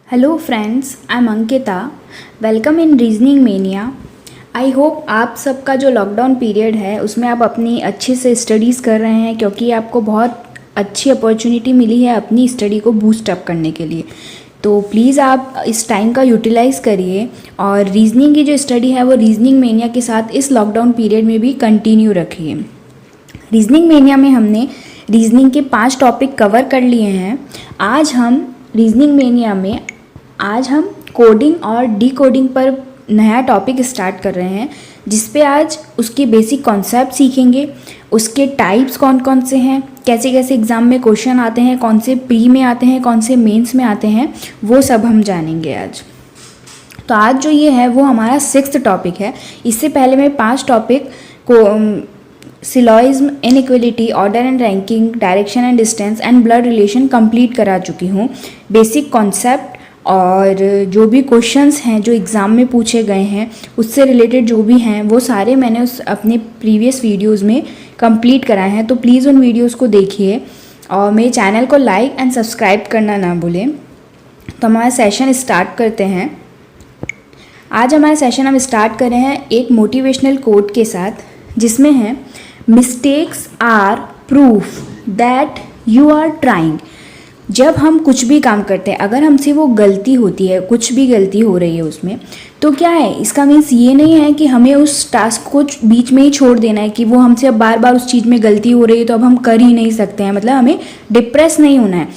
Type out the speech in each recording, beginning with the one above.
Hello friends, I am Ankita. Welcome in reasoning mania. I hope आप सबका जो lockdown period है उसमें आप अपनी अच्छे से स्टडीज़ कर रहे हैं, क्योंकि आपको बहुत अच्छी अपॉर्चुनिटी मिली है अपनी स्टडी को बूस्ट अप करने के लिए। तो प्लीज़ आप इस टाइम का यूटिलाइज़ करिए और रीजनिंग की जो स्टडी है वो रीजनिंग मेनिया के साथ इस लॉकडाउन पीरियड में भी कंटिन्यू रखिए। रीजनिंग मेनिया में हमने रीजनिंग के 5 टॉपिक कवर कर लिए हैं। आज हम रीजनिंग मेनिया में कोडिंग और डिकोडिंग पर नया टॉपिक स्टार्ट कर रहे हैं, जिस पे आज उसके बेसिक कॉन्सेप्ट सीखेंगे, उसके टाइप्स कौन कौन से हैं, कैसे कैसे एग्ज़ाम में क्वेश्चन आते हैं, कौन से प्री में आते हैं, कौन से मेंस में आते हैं, वो सब हम जानेंगे आज। तो आज जो ये है वो हमारा 6th टॉपिक है। इससे पहले मैं 5 टॉपिक को syllogism, inequality, order and ranking, direction and distance and blood relation complete करा चुकी हूँ। बेसिक कॉन्सेप्ट और जो भी क्वेश्चंस हैं जो एग्ज़ाम में पूछे गए हैं उससे रिलेटेड जो भी हैं वो सारे मैंने उस अपने प्रीवियस वीडियोस में कंप्लीट कराए हैं। तो प्लीज़ उन वीडियोस को देखिए और मेरे चैनल को लाइक एंड सब्सक्राइब करना ना भूलें। तो हमारा सेशन स्टार्ट करते हैं। आज हमारा सेशन हम स्टार्ट कर रहे हैं एक मोटिवेशनल कोट के साथ, जिसमें है mistakes are proof that you are trying. जब हम कुछ भी काम करते हैं, अगर हमसे वो गलती होती है, कुछ भी गलती हो रही है उसमें, तो क्या है, इसका मीन्स ये नहीं है कि हमें उस टास्क को बीच में ही छोड़ देना है कि वो हमसे अब बार बार उस चीज़ में गलती हो रही है तो अब हम कर ही नहीं सकते हैं। मतलब हमें डिप्रेस नहीं होना है,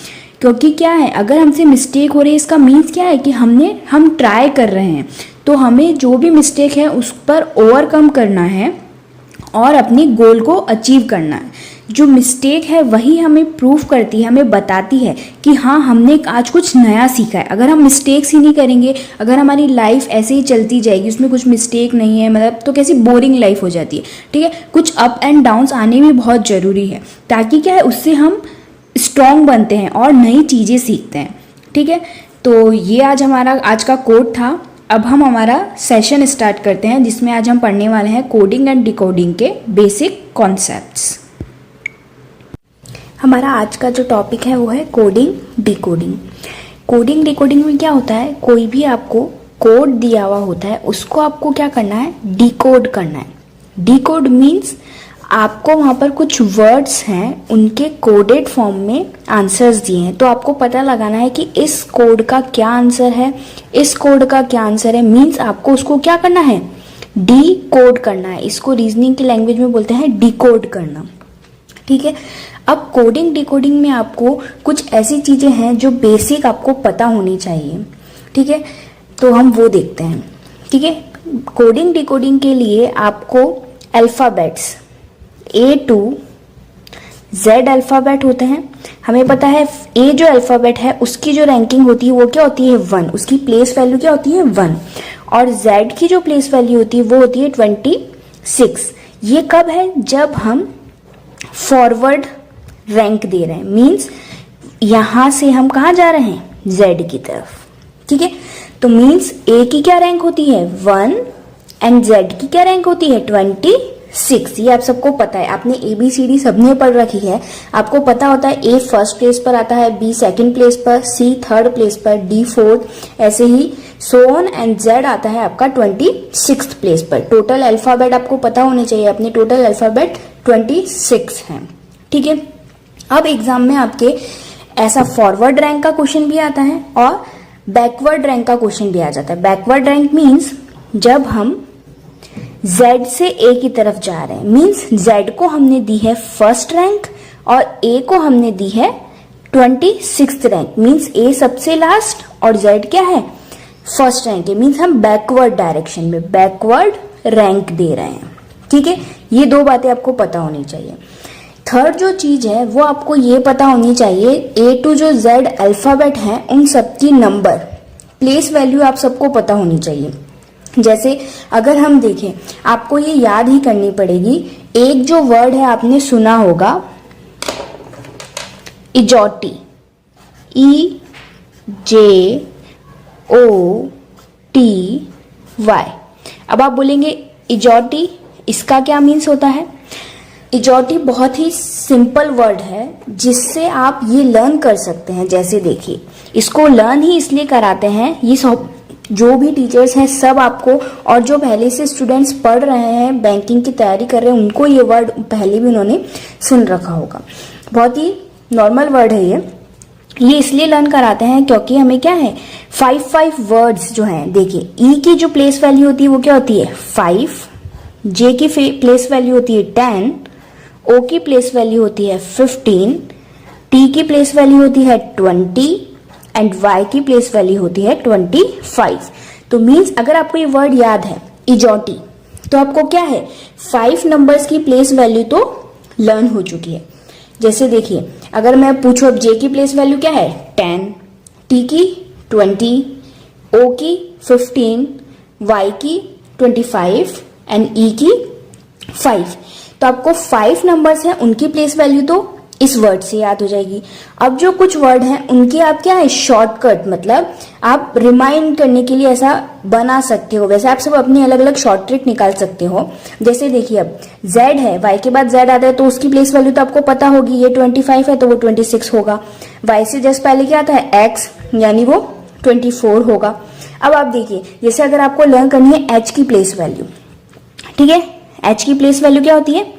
क्योंकि क्या है, अगर हमसे मिस्टेक हो रही है इसका मीन्स क्या है कि हम ट्राई कर रहे हैं। तो हमें जो भी मिस्टेक है उस पर ओवरकम करना है और अपनी गोल को अचीव करना है। जो मिस्टेक है वही हमें प्रूफ करती है, हमें बताती है कि हाँ, हमने आज कुछ नया सीखा है। अगर हम मिस्टेक्स ही नहीं करेंगे, अगर हमारी लाइफ ऐसे ही चलती जाएगी, उसमें कुछ मिस्टेक नहीं है, मतलब तो कैसी बोरिंग लाइफ हो जाती है। ठीक है, कुछ अप एंड डाउन्स आने भी बहुत ज़रूरी है, ताकि क्या है, उससे हम स्ट्रॉन्ग बनते हैं और नई चीज़ें सीखते हैं। ठीक है, तो ये आज हमारा आज का कोड था। अब हम हमारा सेशन स्टार्ट करते हैं, जिसमें आज हम पढ़ने वाले हैं कोडिंग एंड डिकोडिंग के बेसिक कॉन्सेप्ट्स। हमारा आज का जो टॉपिक है वो है कोडिंग डिकोडिंग। कोडिंग डिकोडिंग में क्या होता है, कोई भी आपको कोड दिया हुआ होता है उसको आपको क्या करना है, डिकोड करना है। डिकोड मीन्स आपको वहाँ पर कुछ वर्ड्स हैं, उनके कोडेड फॉर्म में आंसर्स दिए हैं, तो आपको पता लगाना है कि इस कोड का क्या आंसर है, इस कोड का क्या आंसर है। मीन्स आपको उसको क्या करना है, डिकोड करना है। इसको रीजनिंग की लैंग्वेज में बोलते हैं डिकोड करना। ठीक है, अब कोडिंग डिकोडिंग में आपको कुछ ऐसी चीज़ें हैं जो बेसिक आपको पता होनी चाहिए। ठीक है, तो हम वो देखते हैं। ठीक है, कोडिंग डिकोडिंग के लिए आपको alphabets A to Z alphabet होते हैं। हमें पता है A जो अल्फ़ाबेट है उसकी जो रैंकिंग होती है वो क्या होती है, 1। उसकी प्लेस वैल्यू क्या होती है, 1। और Z की जो प्लेस वैल्यू होती है वो होती है 26। ये कब है, जब हम फॉरवर्ड रैंक दे रहे हैं। मीन्स यहाँ से हम कहाँ जा रहे हैं, Z की तरफ। ठीक है, तो मीन्स A की क्या रैंक होती है, 1 एंड Z की क्या रैंक होती है, 26। ये आप सबको पता है, आपने ABCD सबने पढ़ रखी है। आपको पता होता है A फर्स्ट प्लेस पर आता है, B सेकंड प्लेस पर, C थर्ड प्लेस पर, D फोर्थ, ऐसे ही सो ऑन एंड Z आता है आपका 26th प्लेस पर। टोटल अल्फाबेट आपको पता होने चाहिए, अपने टोटल अल्फाबेट 26 हैं। ठीक है, अब एग्जाम में आपके ऐसा फॉरवर्ड रैंक का क्वेश्चन भी आता है और बैकवर्ड रैंक का क्वेश्चन भी आ जाता है। बैकवर्ड रैंक मीन्स जब हम Z से A की तरफ जा रहे हैं। मीन्स Z को हमने दी है फर्स्ट रैंक और A को हमने दी है 26th रैंक। मीन्स A सबसे लास्ट और Z क्या है, फर्स्ट रैंक है। मीन्स हम बैकवर्ड डायरेक्शन में बैकवर्ड रैंक दे रहे हैं। ठीक है, ये 2 बातें आपको पता होनी चाहिए। थर्ड जो चीज है वो आपको ये पता होनी चाहिए, A to जो Z अल्फाबेट है उन सबकी नंबर, प्लेस वैल्यू आप सबको पता होनी चाहिए। जैसे अगर हम देखें, आपको ये याद ही करनी पड़ेगी, एक जो वर्ड है आपने सुना होगा, इजोटी, EJOTY। अब आप बोलेंगे इजोटी, इसका क्या मीन्स होता है। इजोटी बहुत ही सिंपल वर्ड है जिससे आप ये लर्न कर सकते हैं। जैसे देखिए, इसको लर्न ही इसलिए कराते हैं, ये सब जो भी टीचर्स हैं सब आपको, और जो पहले से स्टूडेंट्स पढ़ रहे हैं, बैंकिंग की तैयारी कर रहे हैं, उनको ये वर्ड पहले भी उन्होंने सुन रखा होगा। बहुत ही नॉर्मल वर्ड है ये इसलिए लर्न कराते हैं क्योंकि हमें क्या है, 5 वर्ड्स जो हैं, देखिए ई की जो प्लेस वैल्यू होती है वो क्या होती है 5, जे की प्लेस वैल्यू होती है 10, ओ की प्लेस वैल्यू होती है 15, टी की प्लेस वैल्यू होती है 20 एंड वाई की प्लेस वैल्यू होती है 25। तो मीन्स अगर आपको ये वर्ड याद है इजोटी, तो आपको क्या है 5 नंबर्स की प्लेस वैल्यू तो लर्न हो चुकी है। जैसे देखिए, अगर मैं पूछूं अब जे की प्लेस वैल्यू क्या है 10, टी की 20, ओ की 15, वाई की 25 एंड ई की 5, तो आपको 5 नंबर्स हैं उनकी प्लेस वैल्यू तो इस वर्ड से याद हो जाएगी। अब जो कुछ वर्ड हैं उनकी आप क्या है शॉर्टकट, मतलब आप रिमाइंड करने के लिए ऐसा बना सकते हो। वैसे आप सब अपनी अलग अलग शॉर्ट ट्रिक निकाल सकते हो। जैसे देखिए, अब z है, y के बाद z आता है तो उसकी प्लेस वैल्यू तो आपको पता होगी, ये 25 है तो वो 26 होगा। y से जस्ट पहले क्या आता है x, यानी वो 24 होगा। अब आप देखिए, जैसे अगर आपको लर्न करनी है h की प्लेस वैल्यू, ठीक है, h की प्लेस वैल्यू क्या होती है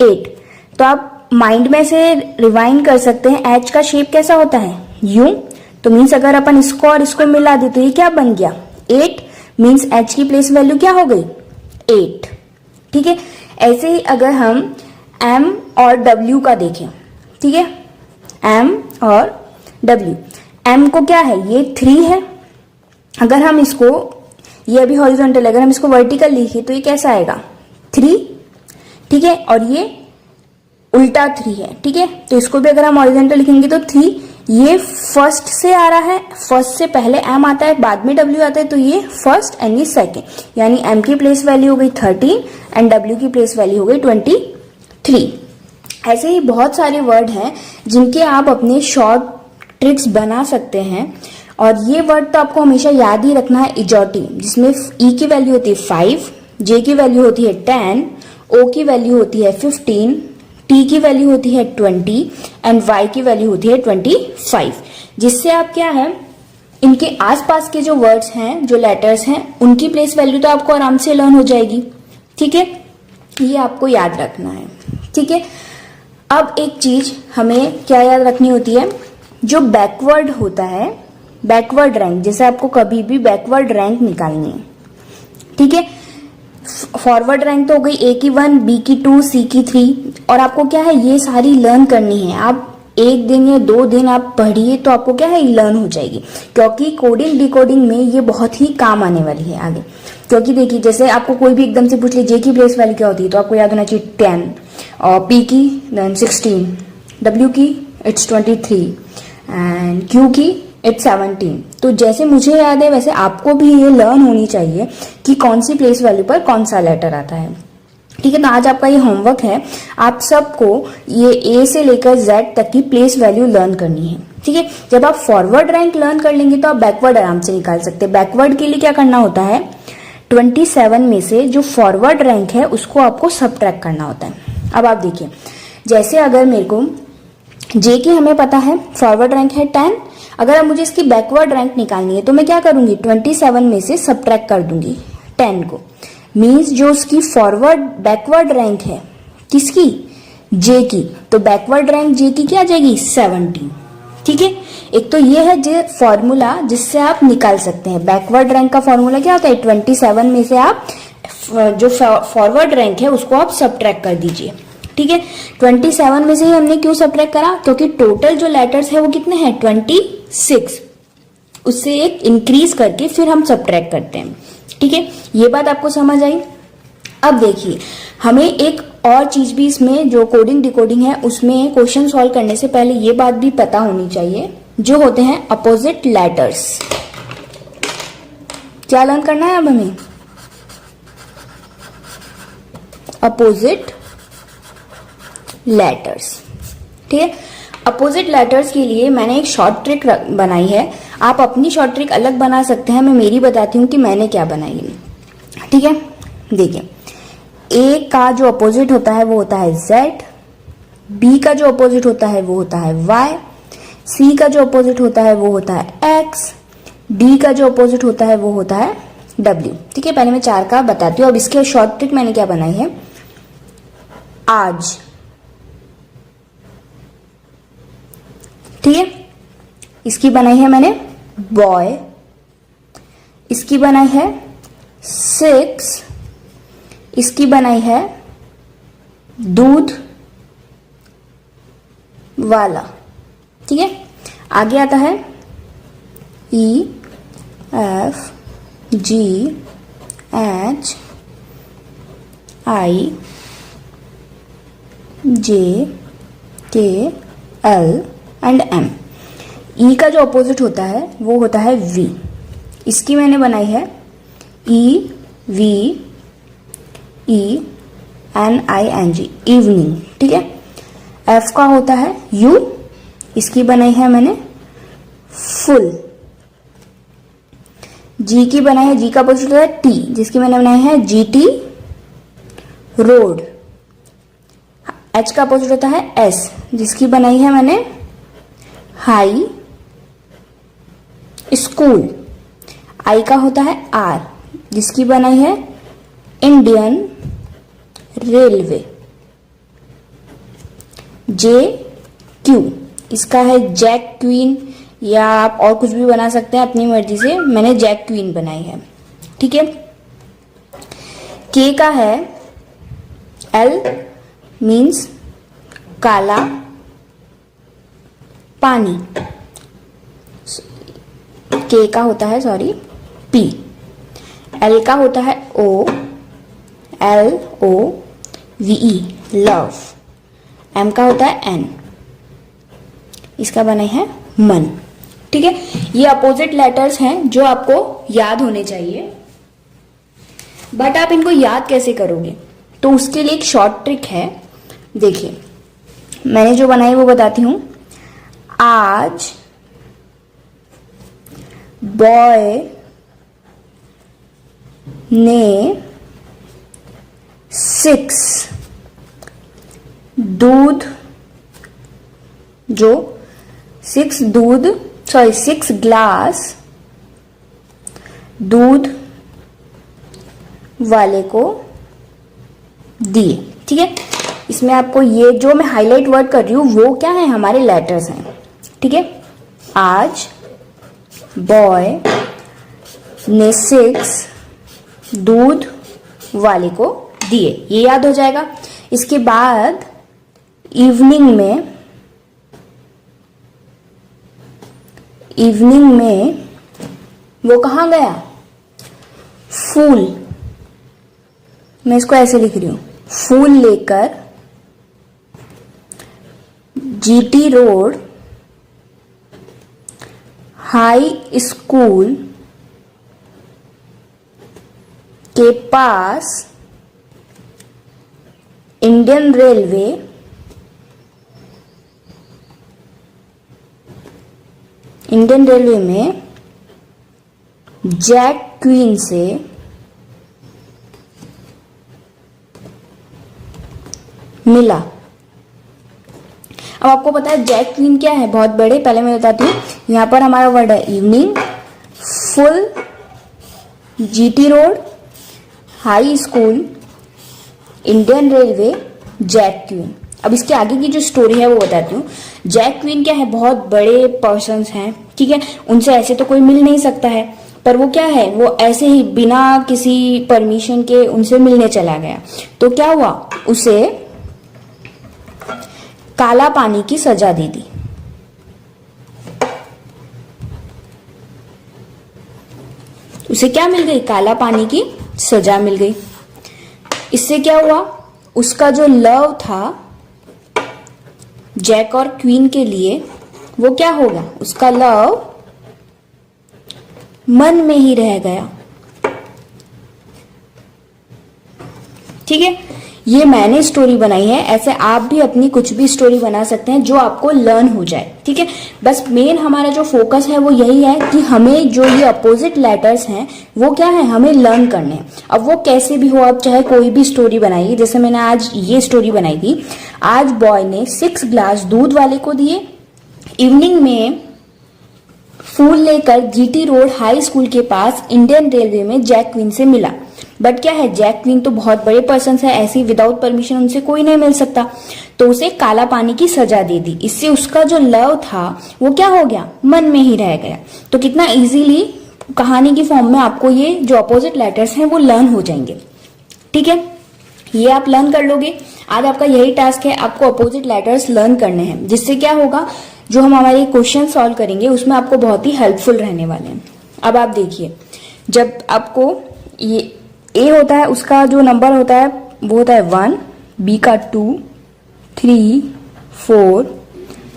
8, तो आप माइंड में से रिवाइंड कर सकते हैं h का शेप कैसा होता है यूं, तो मीन्स अगर अपन इसको और इसको मिला दे तो ये क्या बन गया 8, मीन्स h की प्लेस वैल्यू क्या हो गई 8, ठीक है। ऐसे ही अगर हम m और w का देखें, ठीक है, m और w, m को क्या है ये 3 है, अगर हम इसको, ये अभी हॉरिजॉन्टल, अगर हम इसको वर्टिकल लिखे तो ये कैसा आएगा 3, ठीक है, और ये उल्टा 3 है, ठीक है। तो इसको भी अगर हम हॉरिजॉन्टल लिखेंगे तो 3, ये फर्स्ट से आ रहा है, फर्स्ट से पहले m आता है बाद में w आता है, तो ये फर्स्ट एंड ये सेकेंड, यानी m की प्लेस वैल्यू हो गई 13 एंड w की प्लेस वैल्यू हो गई 23। ऐसे ही बहुत सारे वर्ड हैं जिनके आप अपने शॉर्ट ट्रिक्स बना सकते हैं, और ये वर्ड तो आपको हमेशा याद ही रखना है इजोटी, जिसमें ई की वैल्यू होती है 5, जे की वैल्यू होती है 10, ओ की वैल्यू होती है 15, टी की वैल्यू होती है 20 एंड वाई की वैल्यू होती है 25, जिससे आप क्या है इनके आसपास के जो वर्ड्स हैं, जो लेटर्स हैं, उनकी प्लेस वैल्यू तो आपको आराम से लर्न हो जाएगी, ठीक है। ये आपको याद रखना है, ठीक है। अब एक चीज हमें क्या याद रखनी होती है, जो बैकवर्ड होता है, बैकवर्ड रैंक, जैसे आपको कभी भी बैकवर्ड रैंक निकालनी है, ठीक है। फॉरवर्ड रैंक तो हो गई ए की 1, बी की 2, सी की 3, और आपको क्या है ये सारी लर्न करनी है। आप 1 दिन या 2 दिन आप पढ़िए तो आपको क्या है लर्न हो जाएगी, क्योंकि कोडिंग डिकोडिंग में ये बहुत ही काम आने वाली है आगे। क्योंकि देखिए, जैसे आपको कोई भी एकदम से पूछ ले जे की प्लेस वैल्यू क्या होती है, तो आपको याद होना चाहिए 10, और पी की 16, डब्ल्यू की इट्स 23 एंड क्यू की इट्स 17। तो जैसे मुझे याद है वैसे आपको भी ये लर्न होनी चाहिए कि कौन सी प्लेस वैल्यू पर कौन सा लेटर आता है, ठीक है। तो आज आपका ये होमवर्क है, आप सबको ये ए से लेकर जेड तक की प्लेस वैल्यू लर्न करनी है, ठीक है। जब आप फॉरवर्ड रैंक लर्न कर लेंगे तो आप बैकवर्ड आराम से निकाल सकते हैं। बैकवर्ड के लिए क्या करना होता है, 27 में से जो फॉरवर्ड रैंक है उसको आपको सबट्रैक्ट करना होता है। अब आप देखिए, जैसे अगर मेरे को जे की हमें पता है फॉरवर्ड रैंक है 10, अगर अब मुझे इसकी बैकवर्ड रैंक निकालनी है तो मैं क्या करूंगी 27 में से सबट्रैक्ट कर दूंगी 10 को, मीन्स जो उसकी फॉरवर्ड बैकवर्ड रैंक है किसकी जे की, तो बैकवर्ड रैंक जे की क्या आ जाएगी 17, ठीक है। एक तो ये है जो फॉर्मूला जिससे आप निकाल सकते हैं। बैकवर्ड रैंक का फॉर्मूला क्या होता है 27 में से आप जो फॉरवर्ड रैंक है उसको आप सबट्रैक्ट कर दीजिए, ठीक है। 27 में से ही हमने क्यों सबट्रैक्ट करा, क्योंकि टोटल जो लेटर्स है वो कितने हैं 26, उससे एक इंक्रीज करके फिर हम सबट्रैक्ट करते हैं, ठीक है। ये बात आपको समझ आई। अब देखिए, हमें एक और चीज भी इसमें जो कोडिंग डिकोडिंग है उसमें क्वेश्चन सॉल्व करने से पहले ये बात भी पता होनी चाहिए, जो होते हैं अपोजिट लेटर्स। क्या लर्न करना है अब हमें, अपोजिट लेटर्स, ठीक है। अपोजिट लेटर्स के लिए मैंने एक शॉर्ट ट्रिक बनाई है, आप अपनी शॉर्ट ट्रिक अलग बना सकते हैं, मैं मेरी बताती हूँ कि मैंने क्या बनाई है, ठीक है। देखिए, ए का जो अपोजिट होता है वो होता है जेड, बी का जो अपोजिट होता है वो होता है वाई, सी का जो अपोजिट होता है वो होता है एक्स, डी का जो अपोजिट होता है वो होता है डब्ल्यू। ठीक है, पहले मैं 4 का बताती हूँ। अब इसके शॉर्ट ट्रिक मैंने क्या बनाई है, आज, ठीक है, इसकी बनाई है मैंने बॉय, इसकी बनाई है 6, इसकी बनाई है दूध वाला। ठीक है, आगे आता है E F G H I जे के एल एंड एम। ई का जो अपोजिट होता है वो होता है वी, इसकी मैंने बनाई है E V E N I N G, evening. ठीक है, एफ का होता है यू, इसकी बनाई है मैंने फुल। जी की बनाई है, जी का अपोजिट होता है टी, जिसकी मैंने बनाई है जी टी रोड। एच का अपोजिट होता है एस, जिसकी बनाई है मैंने हाई स्कूल। आई का होता है आर, जिसकी बनाई है इंडियन रेलवे। जे क्यू, इसका है जैक क्वीन, या आप और कुछ भी बना सकते हैं अपनी मर्जी से, मैंने जैक क्वीन बनाई है। ठीक है, के का है एल, मीन्स काला पानी। के का होता है पी। एल का होता है O, L O V, love. M का होता है एन, इसका बना है मन। ठीक है, ये अपोजिट लेटर्स हैं जो आपको याद होने चाहिए, बट आप इनको याद कैसे करोगे, तो उसके लिए एक शॉर्ट ट्रिक है। देखिए, मैंने जो बनाई वो बताती हूं। आज बॉय ने 6 ग्लास दूध वाले को दिए। ठीक है, इसमें आपको ये जो मैं हाईलाइट वर्ड कर रही हूं वो क्या है, हमारे लेटर्स हैं। ठीक है, आज बॉय ने 6 दूध वाले को दिए, ये याद हो जाएगा। इसके बाद इवनिंग में वो कहाँ गया, फूल, मैं इसको ऐसे लिख रही हूं, फूल लेकर जीटी रोड हाई स्कूल के पास इंडियन रेलवे में जैक क्वीन से मिला। अब आपको पता है जैक क्वीन क्या है, बहुत बड़े, पहले मैं बताती हूँ। यहां पर हमारा वर्ड है evening, full, GT road, high school, Indian railway, jack queen. अब इसके आगे की जो स्टोरी है वो बताती हूँ। जैक क्वीन क्या है, बहुत बड़े पर्सन्स हैं, ठीक है, उनसे ऐसे तो कोई मिल नहीं सकता है, पर वो क्या है, वो ऐसे ही बिना किसी परमिशन के उनसे मिलने चला गया। तो क्या हुआ, उसे काला पानी की सजा दे दी। उसे क्या मिल गई, काला पानी की सजा मिल गई। इससे क्या हुआ, उसका जो लव था जैक और क्वीन के लिए, वो क्या होगा, उसका लव मन में ही रह गया। ठीक है, ये मैंने स्टोरी बनाई है, ऐसे आप भी अपनी कुछ भी स्टोरी बना सकते हैं जो आपको लर्न हो जाए, ठीक है। बस मेन हमारा जो फोकस है वो यही है कि हमें जो ये अपोजिट लेटर्स हैं वो क्या है, हमें लर्न करने हैं। अब वो कैसे भी हो, आप चाहे कोई भी स्टोरी बनाइए, जैसे मैंने आज ये स्टोरी बनाई थी। आज बॉय ने 6 ग्लास दूध वाले को दिए, इवनिंग में फूल लेकर जीटी रोड हाई स्कूल के पास इंडियन रेलवे में जैक क्वीन से मिला। बट क्या है, जैक क्वीन तो बहुत बड़े पर्सन है, ऐसे विदाउट परमिशन उनसे कोई नहीं मिल सकता, तो उसे काला पानी की सजा दे दी। इससे उसका जो लव था वो क्या हो गया, मन में ही रह गया। तो कितना इजीली कहानी की फॉर्म में आपको ये जो अपोजिट लेटर्स हैं वो लर्न हो जाएंगे, ठीक है। ये आप लर्न कर लोगे। आज आपका यही टास्क है, आपको अपोजिट लेटर्स लर्न करने हैं, जिससे क्या होगा, जो हम हमारे क्वेश्चन सॉल्व करेंगे उसमें आपको बहुत ही हेल्पफुल रहने वाले हैं। अब आप देखिए, जब आपको ये ए होता है, उसका जो नंबर होता है वो होता है 1, बी का 2, 3, 4,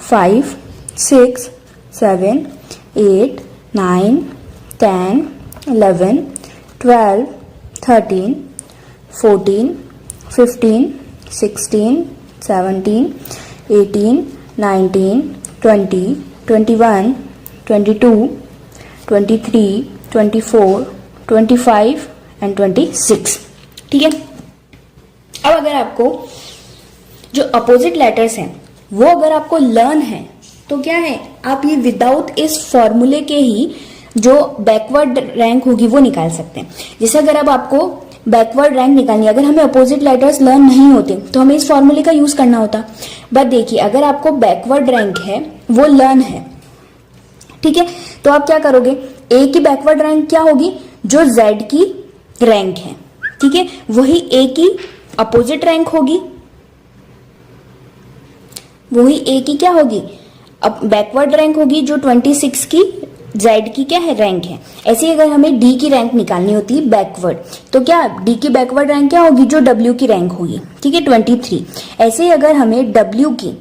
5, 6, 7, 8, 9, 10, 11, 12, 13, 14, 15, 16, 17, 18, 19, 20, 21, 22, 23, 24, 25 एंड 26, ठीक है। अब अगर आपको जो अपोजिट लेटर्स हैं वो अगर आपको लर्न है तो क्या है, आप ये विदाउट इस फॉर्मूले के ही जो बैकवर्ड रैंक होगी वो निकाल सकते हैं। जैसे अगर अब आपको बैकवर्ड रैंक निकालनी है, अगर हमें अपोजिट लेटर्स लर्न नहीं होते तो हमें इस फॉर्मूले का यूज करना होता। बट देखिए, अगर आपको बैकवर्ड रैंक है वो लर्न है, ठीक है, तो आप क्या करोगे, ए की बैकवर्ड रैंक क्या होगी, जो जेड की रैंक है, ठीक है, वही ए की अपोजिट रैंक होगी, वही ए की क्या होगी, अब बैकवर्ड रैंक होगी, जो 26 की जेड की क्या है, रैंक है। ऐसे ही अगर हमें डी की रैंक निकालनी होती है बैकवर्ड, तो क्या डी की बैकवर्ड रैंक क्या होगी, जो डब्ल्यू की रैंक होगी, ठीक है, 23। ऐसे ही अगर हमें डब्ल्यू की,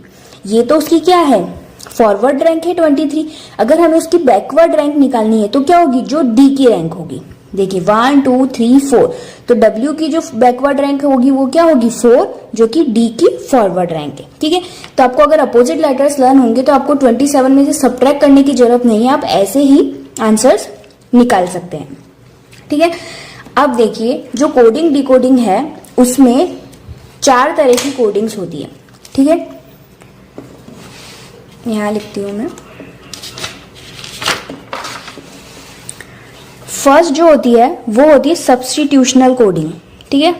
ये तो उसकी क्या है, फॉरवर्ड रैंक है 23, अगर हमें उसकी बैकवर्ड रैंक निकालनी है तो क्या होगी, जो डी की रैंक होगी। देखिए 1 2 3 4, तो डब्ल्यू की जो बैकवर्ड रैंक होगी वो क्या होगी, 4, जो कि डी की फॉरवर्ड रैंक है, ठीक है। तो आपको अगर अपोजिट लेटर्स लर्न होंगे तो आपको 27 में से सब्ट्रैक्ट करने की जरूरत नहीं है, आप ऐसे ही आंसर्स निकाल सकते हैं, ठीक है। अब देखिए, जो कोडिंग डिकोडिंग है उसमें 4 तरह की कोडिंग्स होती है, ठीक है। यहां लिखती हूं मैं। फर्स्ट जो होती है वो होती है सब्स्टिट्यूशनल कोडिंग, ठीक है।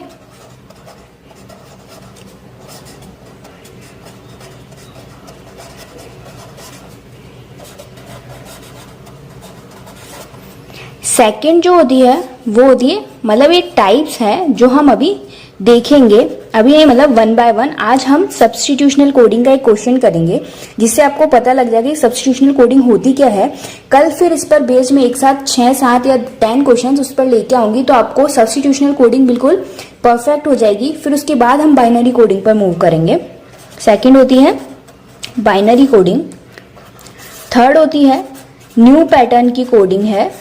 सेकंड जो होती है वो होती है, मतलब ये टाइप्स है जो हम अभी देखेंगे, अभी नहीं, मतलब 1 बाय 1 आज हम सब्स्टिट्यूशनल कोडिंग का एक क्वेश्चन करेंगे, जिससे आपको पता लग जाएगा कि सब्स्टिट्यूशनल कोडिंग होती क्या है। कल फिर इस पर बेस में एक साथ 6 7 या 10 क्वेश्चन उस पर लेके आऊंगी, तो आपको सब्स्टिट्यूशनल कोडिंग बिल्कुल परफेक्ट हो जाएगी। फिर उसके बाद हम बाइनरी कोडिंग पर मूव करेंगे। सेकेंड होती है बाइनरी कोडिंग, थर्ड होती है न्यू पैटर्न की कोडिंग है,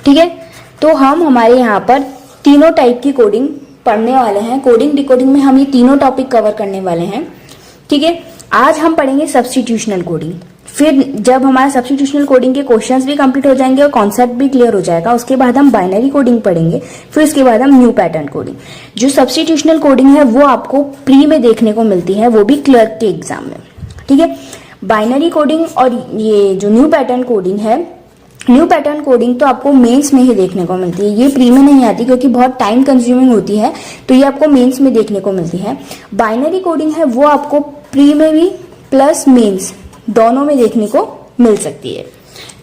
ठीक है। तो हम हमारे यहाँ पर तीनों टाइप की कोडिंग पढ़ने वाले हैं। कोडिंग डिकोडिंग में हम ये तीनों टॉपिक कवर करने वाले हैं, ठीक है। आज हम पढ़ेंगे सब्स्टिट्यूशनल कोडिंग, फिर जब हमारा सब्स्टिट्यूशनल कोडिंग के क्वेश्चंस भी कंप्लीट हो जाएंगे और कॉन्सेप्ट भी क्लियर हो जाएगा, उसके बाद हम बाइनरी कोडिंग पढ़ेंगे, फिर उसके बाद हम न्यू पैटर्न कोडिंग। जो सब्स्टिट्यूशनल कोडिंग है वो आपको प्री में देखने को मिलती है, वो भी क्लर्क के एग्जाम में, ठीक है। बाइनरी कोडिंग और ये जो न्यू पैटर्न कोडिंग है, न्यू पैटर्न कोडिंग तो आपको मेंस में ही देखने को मिलती है, ये प्री में नहीं आती क्योंकि बहुत टाइम कंज्यूमिंग होती है, तो ये आपको मेंस में देखने को मिलती है। बाइनरी कोडिंग है वो आपको प्री में भी प्लस मेंस दोनों में देखने को मिल सकती है,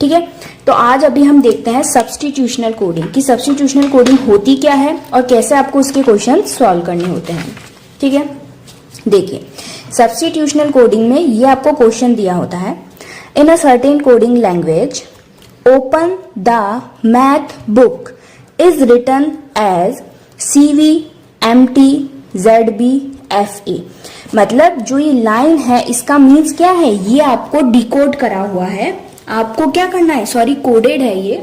ठीक है। तो आज अभी हम देखते हैं सब्स्टिट्यूशनल कोडिंग कि सब्स्टिट्यूशनल कोडिंग होती क्या है और कैसे आपको उसके क्वेश्चन सॉल्व करने होते हैं, ठीक है। देखिए, सब्स्टिट्यूशनल कोडिंग में ये आपको क्वेश्चन दिया होता है, in a certain coding language open the math book is written as CV MT ZB FA। मतलब जो ये लाइन है इसका मीन्स क्या है, ये आपको डिकोड करा हुआ है, आपको क्या करना है, सॉरी कोडेड है, ये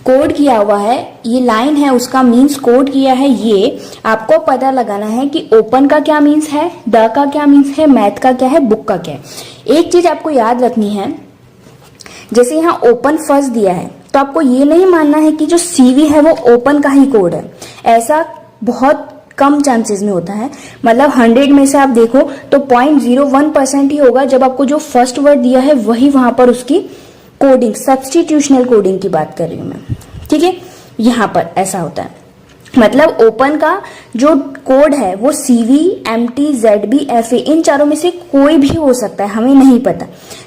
कोड किया हुआ है, ये लाइन है उसका मीन्स कोड किया है, ये आपको पता लगाना है कि ओपन का क्या मीन्स है, द का क्या मीन्स है, मैथ का क्या है, बुक का क्या है। एक चीज आपको याद रखनी है, जैसे यहाँ ओपन फर्स्ट दिया है तो आपको ये नहीं मानना है कि जो सीवी है वो ओपन का ही कोड है, ऐसा बहुत कम चांसेस में होता है। मतलब 100 में से आप देखो तो 0.01% ही होगा जब आपको जो फर्स्ट वर्ड दिया है वही वहां पर उसकी कोडिंग, सब्स्टिट्यूशनल कोडिंग की बात कर रही हूं मैं, ठीक है। यहां पर ऐसा होता है, मतलब ओपन का जो कोड है वो CV, MT, ZB, FA इन चारों में से कोई भी हो सकता है, हमें नहीं पता,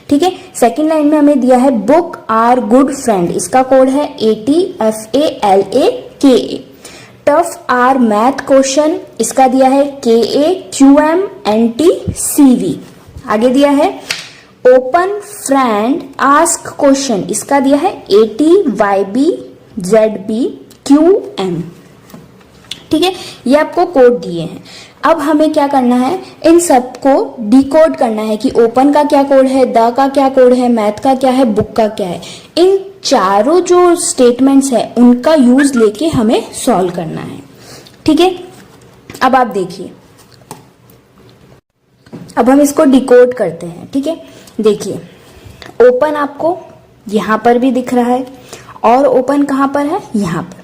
ठीक है। सेकेंड लाइन में हमें दिया है बुक आर गुड फ्रेंड, इसका कोड है AT, FA, LA, KA। Tough are math question, इसका दिया है KA, QM, NT, CV। आगे दिया है ओपन फ्रेंड आस्क क्वेश्चन, इसका दिया है AT, YB, ZB, QM, ठीक है। ये आपको कोड दिए हैं। अब हमें क्या करना है, इन सबको डिकोड करना है कि ओपन का क्या कोड है, द का क्या कोड है, मैथ का क्या है, बुक का क्या है। इन चारों जो स्टेटमेंट्स है उनका यूज लेके हमें सॉल्व करना है, ठीक है। अब आप देखिए, अब हम इसको डिकोड करते हैं, ठीक है। देखिए ओपन आपको यहां पर भी दिख रहा है और ओपन कहां पर है, यहां पर,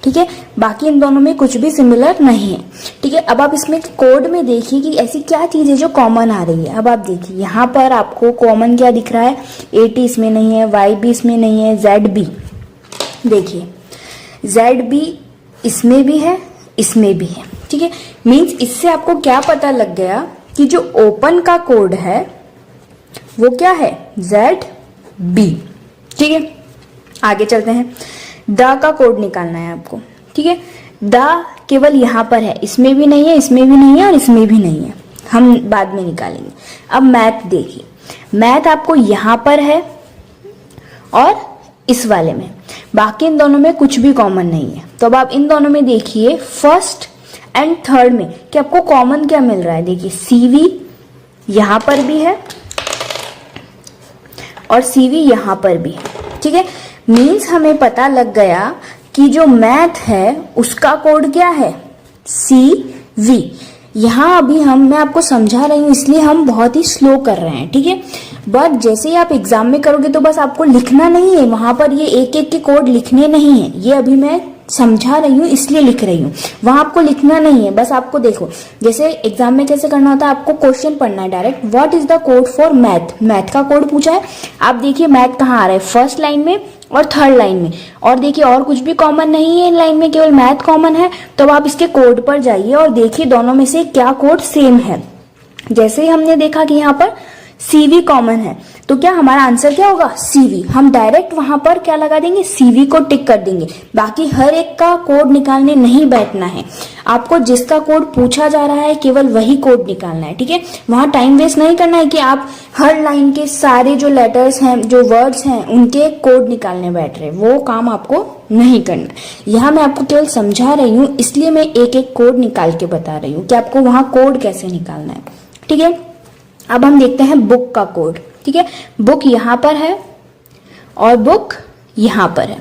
ठीक है। बाकी इन दोनों में कुछ भी सिमिलर नहीं है, ठीक है। अब आप इसमें कोड में देखिए कि ऐसी क्या चीज है जो कॉमन आ रही है। अब आप देखिए यहाँ पर आपको कॉमन क्या दिख रहा है, AT इसमें नहीं है, YB इसमें नहीं है, ZB, देखिए ZB इसमें भी है, इसमें भी है, ठीक है। मीन्स इससे आपको क्या पता लग गया कि जो ओपन का कोड है वो क्या है, ZB, ठीक है। आगे चलते हैं, द का कोड निकालना है आपको, ठीक है। द केवल यहां पर है, इसमें भी नहीं है, इसमें भी नहीं है और इसमें भी नहीं है, हम बाद में निकालेंगे। अब मैथ देखिए, मैथ आपको यहां पर है और इस वाले में, बाकी इन दोनों में कुछ भी कॉमन नहीं है। तो अब आप इन दोनों में देखिए फर्स्ट एंड थर्ड में कि आपको कॉमन क्या मिल रहा है। देखिए CV यहां पर भी है और CV यहां पर भी है, ठीक है। मीन्स हमें पता लग गया कि जो मैथ है उसका कोड क्या है, CV। यहाँ अभी मैं आपको समझा रही हूँ इसलिए हम बहुत ही स्लो कर रहे हैं, ठीक है। बट जैसे ही आप एग्जाम में करोगे तो बस आपको लिखना नहीं है, वहां पर ये एक एक के कोड लिखने नहीं है, ये अभी मैं समझा रही हूँ इसलिए लिख रही हूँ, वहां आपको लिखना नहीं है। बस आपको देखो जैसे एग्जाम में कैसे करना होता है, आपको क्वेश्चन पढ़ना है direct, what is the code for math, math का कोड पूछा है, आप देखिए मैथ कहाँ आ रहा है, फर्स्ट लाइन में और थर्ड लाइन में, और देखिए और कुछ भी कॉमन नहीं है इन लाइन में, केवल मैथ कॉमन है। तो आप इसके कोड पर जाइए और देखिए दोनों में से क्या कोड सेम है। जैसे ही हमने देखा कि यहाँ पर CV कॉमन है तो क्या हमारा आंसर क्या होगा, CV। हम डायरेक्ट वहां पर क्या लगा देंगे, CV को टिक कर देंगे। बाकी हर एक का कोड निकालने नहीं बैठना है, आपको जिसका कोड पूछा जा रहा है केवल वही कोड निकालना है, ठीक है। वहां टाइम वेस्ट नहीं करना है कि आप हर लाइन के सारे जो लेटर्स हैं, जो वर्ड्स हैं, उनके कोड निकालने बैठ रहे, वो काम आपको नहीं करना। यहाँ मैं आपको केवल समझा रही हूँ इसलिए मैं एक एक कोड निकाल के बता रही हूँ कि आपको वहां कोड कैसे निकालना है, ठीक है। अब हम देखते हैं बुक का कोड, ठीक है। बुक यहां पर है और बुक यहां पर है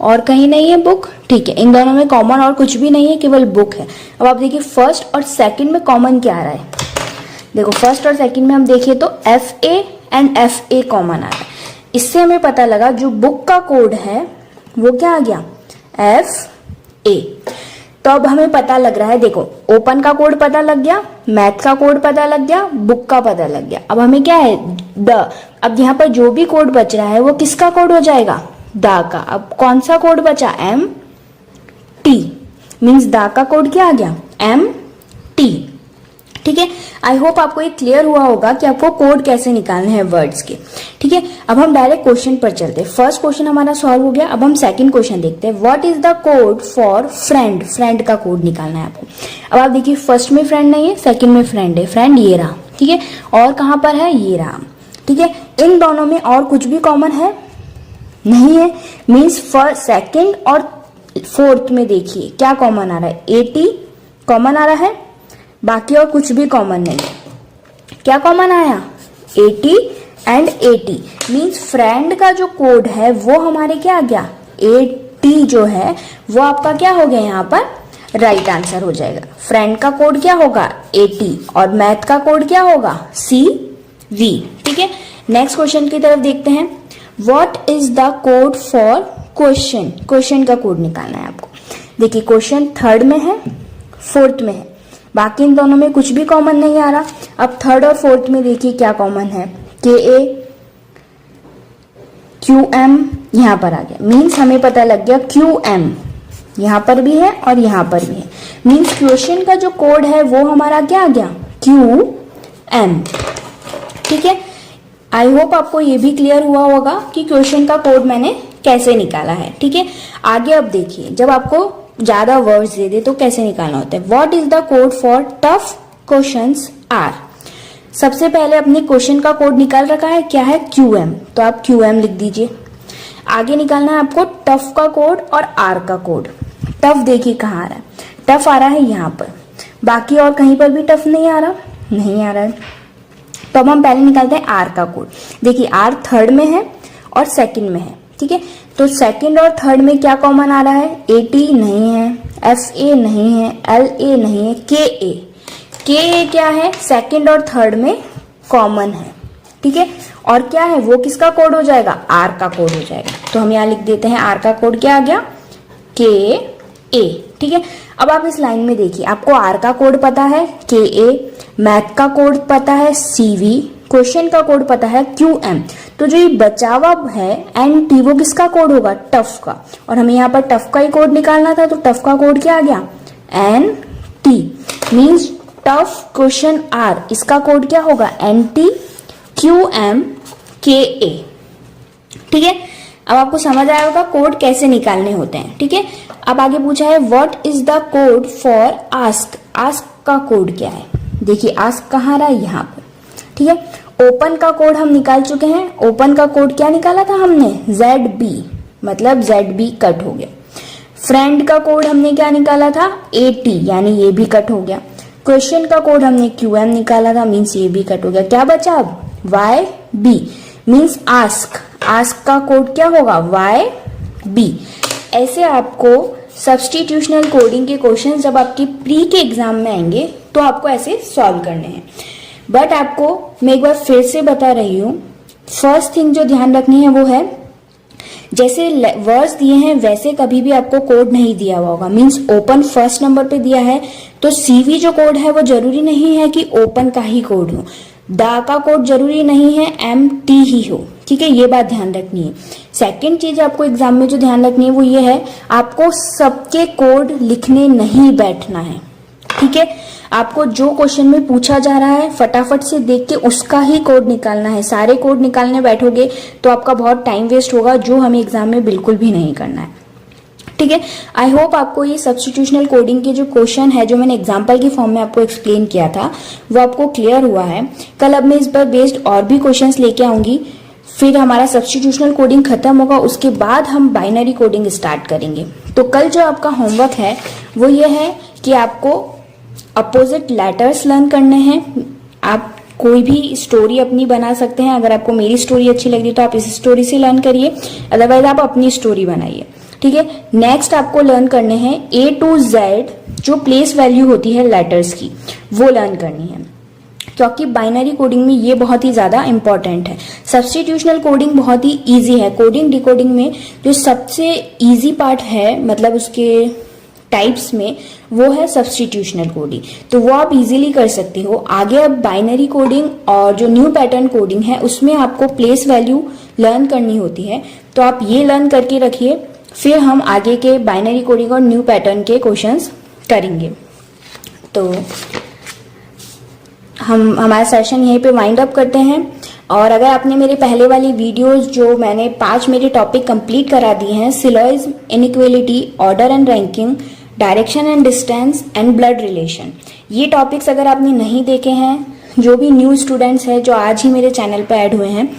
और कहीं नहीं है बुक, ठीक है। इन दोनों में कॉमन और कुछ भी नहीं है, केवल बुक है। अब आप देखिए फर्स्ट और सेकंड में कॉमन क्या आ रहा है, देखो फर्स्ट और सेकंड में हम देखिए तो FA एंड FA कॉमन आ रहा है। इससे हमें पता लगा जो बुक का कोड है वो क्या आ गया, FA। तो अब हमें पता लग रहा है, देखो ओपन का कोड पता लग गया, मैथ का कोड पता लग गया, बुक का पता लग गया। अब हमें क्या है, द। अब यहाँ पर जो भी कोड बच रहा है वो किसका कोड हो जाएगा, द का। अब कौन सा कोड बचा, MT, मीन्स द का कोड क्या आ गया, MT, ठीक है। आई होप आपको ये क्लियर हुआ होगा कि आपको कोड कैसे निकालने हैं वर्ड्स के, ठीक है। अब हम डायरेक्ट क्वेश्चन पर चलते हैं। फर्स्ट क्वेश्चन हमारा सॉल्व हो गया। अब हम सेकंड क्वेश्चन देखते हैं, what is the code for friend, friend का कोड निकालना है आपको। अब आप देखिए फर्स्ट में फ्रेंड नहीं है, सेकंड में फ्रेंड है, फ्रेंड ये रहा, ठीक है। और कहां पर है, ये रहा, ठीक है। इन दोनों में और कुछ भी कॉमन है नहीं है, मीन्स फर्स्ट सेकेंड और फोर्थ में देखिए क्या कॉमन आ रहा है, AT कॉमन आ रहा है, बाकी और कुछ भी कॉमन नहीं है। क्या कॉमन आया, AT and AT, means friend का जो कोड है वो हमारे क्या आ गया, AT टी जो है वो आपका क्या हो गया यहाँ पर राइट आंसर हो जाएगा। फ्रेंड का कोड क्या होगा AT और मैथ का कोड क्या होगा CV। ठीक है, नेक्स्ट क्वेश्चन की तरफ देखते हैं। What is the code for question, question का कोड निकालना है आपको। देखिए क्वेश्चन थर्ड में है, फोर्थ में है, बाकी इन दोनों में कुछ भी कॉमन नहीं आ रहा। अब थर्ड और फोर्थ में देखिए क्या कॉमन है, KA QM यहां पर आ गया, मीन्स हमें पता लग गया QM यहां पर भी है और यहां पर भी है, मीन्स क्वेश्चन का जो कोड है वो हमारा क्या आ गया QM। ठीक है, आई होप आपको ये भी क्लियर हुआ होगा कि क्वेश्चन का कोड मैंने कैसे निकाला है। ठीक है, आगे अब देखिए, जब आपको ज्यादा वर्ड्स दे दे तो कैसे निकालना होता है। What is the code for tough questions are. सबसे पहले अपने क्वेश्चन का कोड निकाल रखा है, क्या है QM, तो आप QM लिख दीजिए। आगे निकालना है आपको टफ का कोड और आर का कोड। टफ देखिए कहाँ आ रहा है, टफ आ रहा है यहाँ पर, बाकी और कहीं पर भी टफ नहीं आ रहा, नहीं आ रहा है। तो अब हम पहले निकालते हैं आर का कोड। देखिए आर थर्ड में है और सेकंड में है। ठीक है, तो सेकंड और थर्ड में क्या कॉमन आ रहा है, AT नहीं है, FA नहीं है, LA नहीं है, KA क्या है सेकंड और थर्ड में कॉमन है। ठीक है, और क्या है वो किसका कोड हो जाएगा, आर का कोड हो जाएगा। तो हम यहाँ लिख देते हैं आर का कोड क्या आ गया KA। ठीक है, अब आप इस लाइन में देखिए, आपको आर का कोड पता है KA, मैथ का कोड पता है CV, क्वेश्चन का कोड पता है QM। तो जो ये बचा हुआ है NT वो किसका कोड होगा, टफ का, और हमें यहाँ पर टफ का ही कोड निकालना था, तो टफ का कोड क्या आ गया NT, means tough question are, इसका कोड क्या होगा NT QM KA। ठीक है, अब आपको समझ आया होगा कोड कैसे निकालने होते हैं। ठीक है, अब आगे पूछा है what is the code for ask. Ask का कोड क्या है, देखिए आस्क कहाँ रहा है, यहाँ पर। ठीक है, ओपन का कोड हम निकाल चुके हैं। ओपन का कोड क्या निकाला था हमने, ZB, मतलब ZB कट हो गया। फ्रेंड का कोड हमने क्या निकाला था AT, यानी ये भी कट हो गया। क्वेश्चन का कोड हमने QM निकाला था, मीन्स ये भी कट हो गया। क्या बचा अब YB, मीन्स आस्क, आस्क का कोड क्या होगा YB। ऐसे आपको सब्स्टिट्यूशनल कोडिंग के क्वेश्चन जब आपके प्री के एग्जाम में आएंगे तो आपको ऐसे सॉल्व करने हैं। बट आपको मैं एक बार फिर से बता रही हूँ, फर्स्ट थिंग जो ध्यान रखनी है वो है, जैसे वर्ड्स दिए हैं वैसे कभी भी आपको कोड नहीं दिया हुआ होगा। मीन्स ओपन फर्स्ट नंबर पे दिया है तो CV जो कोड है वो जरूरी नहीं है कि ओपन का ही कोड हो, दा का कोड जरूरी नहीं है MT ही हो। ठीक है, ये बात ध्यान रखनी है। सेकंड चीज आपको एग्जाम में जो ध्यान रखनी है वो ये है, आपको सबके कोड लिखने नहीं बैठना है। ठीक है, आपको जो क्वेश्चन में पूछा जा रहा है फटाफट से देख के उसका ही कोड निकालना है। सारे कोड निकालने बैठोगे तो आपका बहुत टाइम वेस्ट होगा, जो हमें एग्जाम में बिल्कुल भी नहीं करना है। ठीक है, आई होप आपको ये सब्स्टिट्यूशनल कोडिंग के जो क्वेश्चन है जो मैंने एग्जाम्पल के फॉर्म में आपको एक्सप्लेन किया था वो आपको क्लियर हुआ है। कल अब मैं इस पर बेस्ड और भी क्वेश्चंस लेके आऊंगी, फिर हमारा सब्स्टिट्यूशनल कोडिंग खत्म होगा, उसके बाद हम बाइनरी कोडिंग स्टार्ट करेंगे। तो कल जो आपका होमवर्क है वो ये है कि आपको अपोजिट लेटर्स लर्न करने हैं। आप कोई भी स्टोरी अपनी बना सकते हैं, अगर आपको मेरी स्टोरी अच्छी लग रही है तो आप इस स्टोरी से लर्न करिए, अदरवाइज आप अपनी स्टोरी बनाइए। ठीक है, नेक्स्ट आपको लर्न करने हैं A to Z जो प्लेस वैल्यू होती है लेटर्स की, वो लर्न करनी है, क्योंकि बाइनरी कोडिंग में ये बहुत ही ज्यादा इंपॉर्टेंट है। सब्स्टिट्यूशनल कोडिंग बहुत ही इजी है। कोडिंग डिकोडिंग में जो सबसे इजी पार्ट है, मतलब उसके टाइप्स में, वो है सब्स्टिट्यूशनल कोडिंग, तो वो आप इजीली कर सकते हो। आगे अब बाइनरी कोडिंग और जो न्यू पैटर्न कोडिंग है उसमें आपको प्लेस वैल्यू लर्न करनी होती है, तो आप ये लर्न करके रखिए, फिर हम आगे के बाइनरी कोडिंग और न्यू पैटर्न के क्वेश्चंस करेंगे। तो हम हमारा सेशन यहीं पे वाइंड अप करते हैं। और अगर आपने मेरे पहले वाली वीडियोस जो मैंने 5 मेरे टॉपिक कंप्लीट करा दिए हैं, syllogism, inequality, order and ranking, direction and distance and blood relation, ये टॉपिक्स अगर आपने नहीं देखे हैं, जो भी न्यू स्टूडेंट्स हैं जो आज ही मेरे चैनल पर ऐड हुए हैं,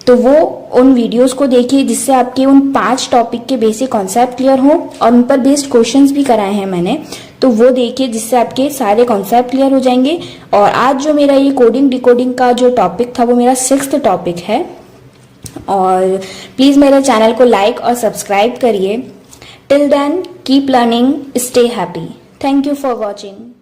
तो वो उन वीडियोस को देखिए जिससे आपके उन 5 टॉपिक के बेसिक कॉन्सेप्ट क्लियर हो, और उन पर बेस्ड क्वेश्चंस भी कराए हैं मैंने, तो वो देखिए जिससे आपके सारे कॉन्सेप्ट क्लियर हो जाएंगे। और आज जो मेरा ये कोडिंग डिकोडिंग का जो टॉपिक था वो मेरा 6th टॉपिक है। और प्लीज़ मेरे चैनल को लाइक और सब्सक्राइब करिए। Till then, keep learning, stay happy. Thank you for watching.